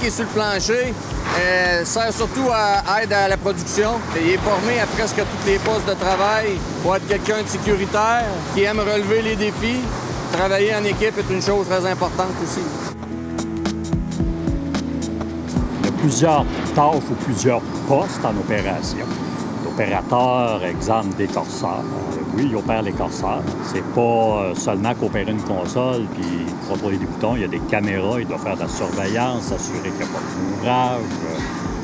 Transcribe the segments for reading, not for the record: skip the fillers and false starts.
qui est sur le plancher sert surtout à aide à la production. Il est formé à presque tous les postes de travail pour être quelqu'un de sécuritaire, qui aime relever les défis. Travailler en équipe est une chose très importante aussi. Il y a plusieurs tâches ou plusieurs postes en opération. L'opérateur, exemple, des corsaires. Oui, il opère les corsaires. C'est pas seulement qu'opérer une console puis contrôler des boutons. Il y a des caméras, il doit faire de la surveillance, s'assurer qu'il n'y a pas de bourrage,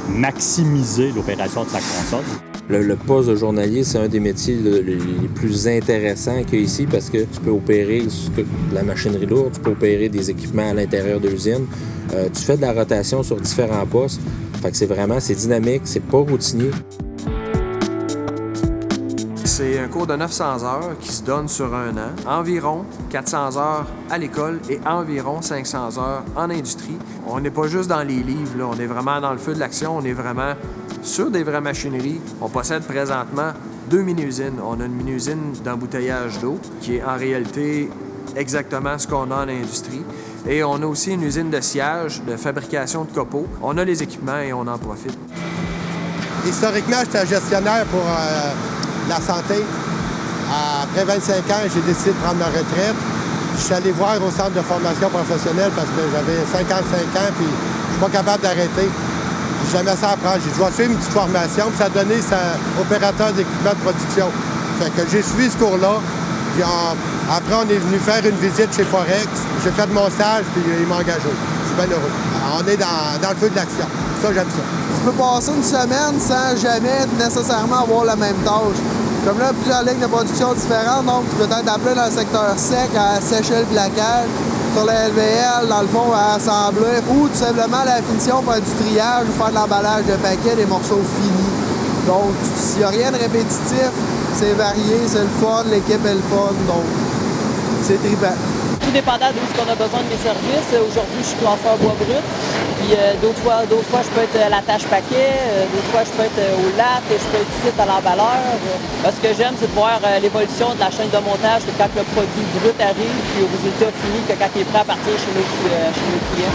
maximiser l'opération de sa console. Le poste de journalier, c'est un des métiers les plus intéressants qu'il y a ici parce que tu peux opérer de la machinerie lourde, tu peux opérer des équipements à l'intérieur de l'usine. Tu fais de la rotation sur différents postes. Fait que c'est dynamique, c'est pas routinier. C'est un cours de 900 heures qui se donne sur un an, environ 400 heures à l'école et environ 500 heures en industrie. On n'est pas juste dans les livres, là. On est vraiment dans le feu de l'action, on est vraiment sur des vraies machineries. On possède présentement 2 mini-usines. On a une mini-usine d'embouteillage d'eau qui est en réalité exactement ce qu'on a en industrie. Et on a aussi une usine de sciage, de fabrication de copeaux. On a les équipements et on en profite. Historiquement, j'étais gestionnaire pour la santé. Après 25 ans, j'ai décidé de prendre ma retraite. Je suis allé voir au centre de formation professionnelle parce que j'avais 55 ans puis je suis pas capable d'arrêter. J'ai jamais ça à apprendre. J'ai dû suivre une petite formation puis ça a donné opérateur d'équipement de production. Fait que j'ai suivi ce cours-là. Après, on est venu faire une visite chez Forex. J'ai fait mon stage puis il m'a engagé. Je suis bien heureux. On est dans le feu de l'action. Ça, j'aime ça. Tu peux passer une semaine sans jamais nécessairement avoir la même tâche. Comme là, plusieurs lignes de production différentes, donc tu peux être appelé dans le secteur sec à sécher le plaquage, sur la LVL, dans le fond, à assembler, ou tout simplement la finition pour faire du triage ou faire de l'emballage de paquets, des morceaux finis. Donc, s'il n'y a rien de répétitif, c'est varié, c'est le fun, l'équipe est le fun, donc c'est trippant. Tout dépendant de ce qu'on a besoin de mes services. Aujourd'hui, je suis classeur bois brut. Puis d'autres fois, je peux être à la tâche paquet. D'autres fois, je peux être au lat et je peux être ici à l'emballeur. Ce que j'aime, c'est de voir l'évolution de la chaîne de montage, que quand le produit brut arrive, puis au résultat fini, que quand il est prêt à partir chez nos clients.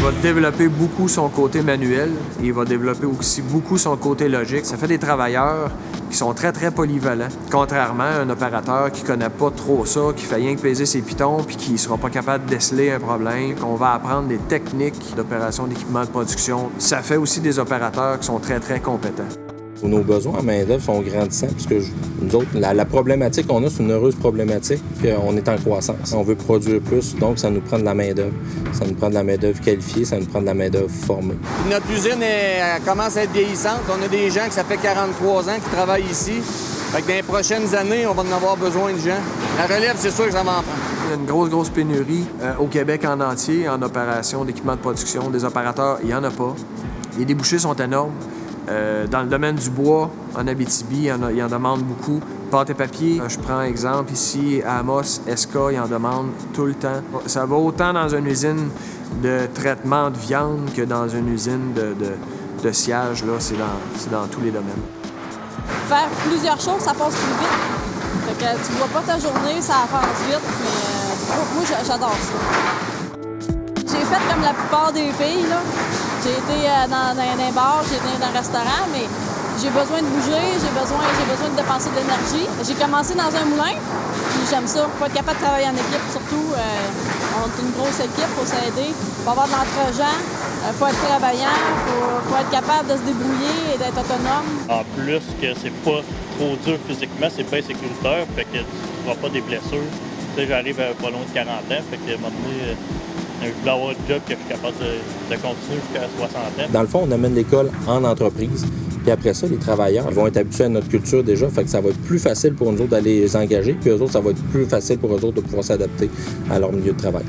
Il va développer beaucoup son côté manuel et il va développer aussi beaucoup son côté logique. Ça fait des travailleurs qui sont très, très polyvalents. Contrairement à un opérateur qui connaît pas trop ça, qui fait rien que peser ses pitons puis qui sera pas capable de déceler un problème, qu'on va apprendre des techniques d'opération d'équipement de production. Ça fait aussi des opérateurs qui sont très, très compétents. Nos besoins en main-d'œuvre sont grandissants puisque nous autres, la problématique qu'on a, c'est une heureuse problématique. On est en croissance. On veut produire plus, donc ça nous prend de la main-d'œuvre. Ça nous prend de la main-d'œuvre qualifiée, ça nous prend de la main-d'œuvre formée. Notre usine elle commence à être vieillissante. On a des gens que ça fait 43 ans qui travaillent ici. Fait que dans les prochaines années, on va en avoir besoin de gens. La relève, c'est sûr que ça va en prendre. Il y a une grosse pénurie au Québec en entier en opération d'équipement de production. Des opérateurs, il n'y en a pas. Les débouchés sont énormes. Dans le domaine du bois, en Abitibi, il en demande beaucoup. Pâte et papier, je prends exemple ici, à Amos, Esca, il en demande tout le temps. Ça va autant dans une usine de traitement de viande que dans une usine de sciage. Là, c'est dans tous les domaines. Faire plusieurs choses, ça passe plus vite. Fait que tu vois pas ta journée, ça avance vite, mais moi, j'adore ça. J'ai fait comme la plupart des filles, là. J'ai été dans un bar, j'ai été dans un restaurant, mais j'ai besoin de bouger, j'ai besoin de dépenser de l'énergie. J'ai commencé dans un moulin, puis j'aime ça. Il faut être capable de travailler en équipe, surtout. On est une grosse équipe, il faut s'aider. Il faut avoir de l'entre-gens, il faut être travaillant, il faut être capable de se débrouiller et d'être autonome. En plus que c'est pas trop dur physiquement, c'est bien sécuritaire, fait que tu ne feras pas des blessures. Tu sais, j'arrive à pas loin de 40 ans, fait que maintenant, je voulais avoir un job que je suis capable de continuer jusqu'à 60 ans. Dans le fond, on amène l'école en entreprise. Puis après ça, les travailleurs vont être habitués à notre culture déjà. Fait que ça va être plus facile pour nous autres d'aller les engager. Puis eux autres, ça va être plus facile pour eux autres de pouvoir s'adapter à leur milieu de travail.